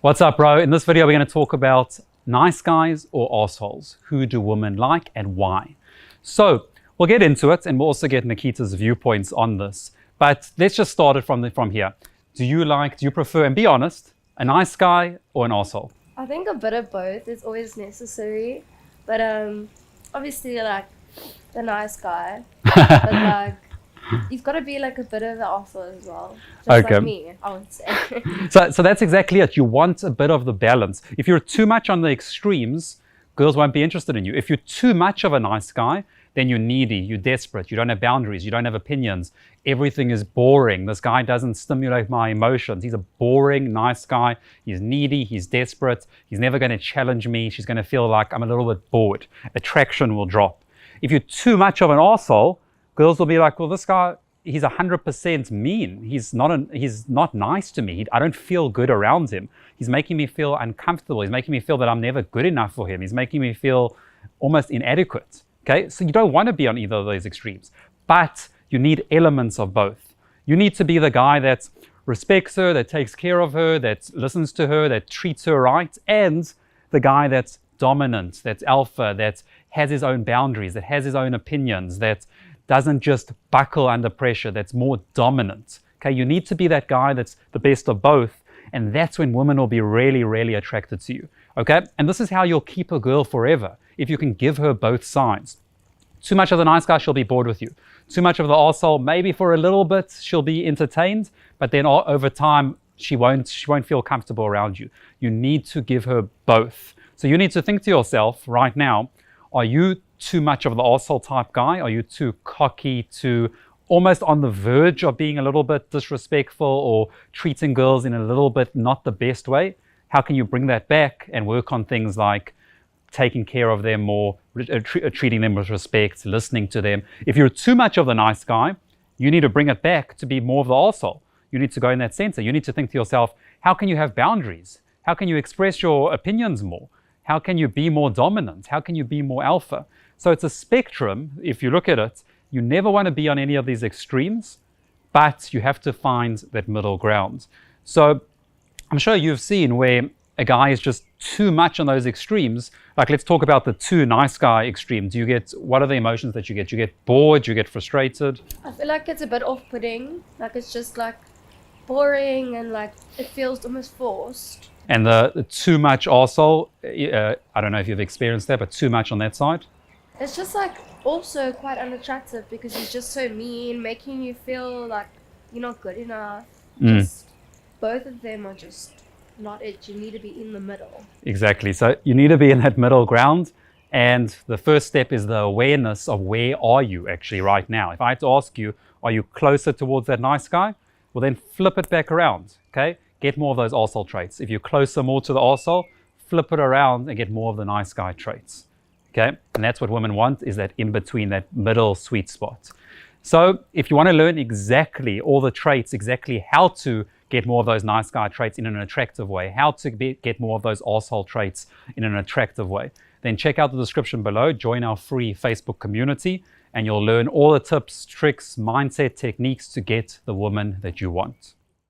What's up, bro? In this video, we're going to talk about nice guys or arseholes. Who do women like and why? So we'll get into it, and we'll also get Nikita's viewpoints on this. But let's just start it from here. Do you prefer, and be honest, a nice guy or an arsehole? I think a bit of both is always necessary, but obviously like the nice guy, but like you've got to be like a bit of an arsehole as well, just like me, I would say. So that's exactly it. You want a bit of the balance. If you're too much on the extremes, girls won't be interested in you. If you're too much of a nice guy, then you're needy, you're desperate, you don't have boundaries, you don't have opinions, everything is boring. This guy doesn't stimulate my emotions. He's a boring, nice guy. He's needy, he's desperate, he's never going to challenge me. She's going to feel like I'm a little bit bored. Attraction will drop. If you're too much of an arsehole, girls will be like, well, this guy, he's 100% mean. He's not nice to me. I don't feel good around him. He's making me feel uncomfortable. He's making me feel that I'm never good enough for him. He's making me feel almost inadequate. Okay, so you don't want to be on either of those extremes, but you need elements of both. You need to be the guy that respects her, that takes care of her, that listens to her, that treats her right, and the guy that's dominant, that's alpha, that has his own boundaries, that has his own opinions, that doesn't just buckle under pressure, that's more dominant. Okay, you need to be that guy that's the best of both, and that's when women will be really, really attracted to you. Okay, and this is how you'll keep a girl forever, if you can give her both sides. Too much of the nice guy, she'll be bored with you. Too much of the arsehole, maybe for a little bit she'll be entertained, but then over time she won't feel comfortable around you. You need to give her both. So you need to think to yourself right now, are you too much of the arsehole type guy? Are you too cocky, too almost on the verge of being a little bit disrespectful or treating girls in a little bit not the best way? How can you bring that back and work on things like taking care of them more, treating them with respect, listening to them? If you're too much of the nice guy, you need to bring it back to be more of the arsehole. You need to go in that center. You need to think to yourself, how can you have boundaries? How can you express your opinions more? How can you be more dominant? How can you be more alpha? So it's a spectrum. If you look at it, you never want to be on any of these extremes, but you have to find that middle ground. So I'm sure you've seen where a guy is just too much on those extremes. Like, let's talk about the too nice guy extreme. What are the emotions that you get? You get bored, you get frustrated? I feel like it's a bit off-putting. Like, it's just like boring and like it feels almost forced. And the too much arsehole, I don't know if you've experienced that, but too much on that side? It's just like also quite unattractive because he's just so mean, making you feel like you're not good enough. Just both of them are just not it. You need to be in the middle. Exactly. So you need to be in that middle ground. And the first step is the awareness of where are you actually right now. If I had to ask you, are you closer towards that nice guy? Well, then flip it back around. Okay. Get more of those arsehole traits. If you're closer more to the arsehole, flip it around and get more of the nice guy traits. Okay. And that's what women want, is that in between, that middle sweet spot. So if you want to learn exactly all the traits, exactly how to get more of those nice guy traits in an attractive way, how to get more of those arsehole traits in an attractive way, then check out the description below, join our free Facebook community, and you'll learn all the tips, tricks, mindset techniques to get the woman that you want.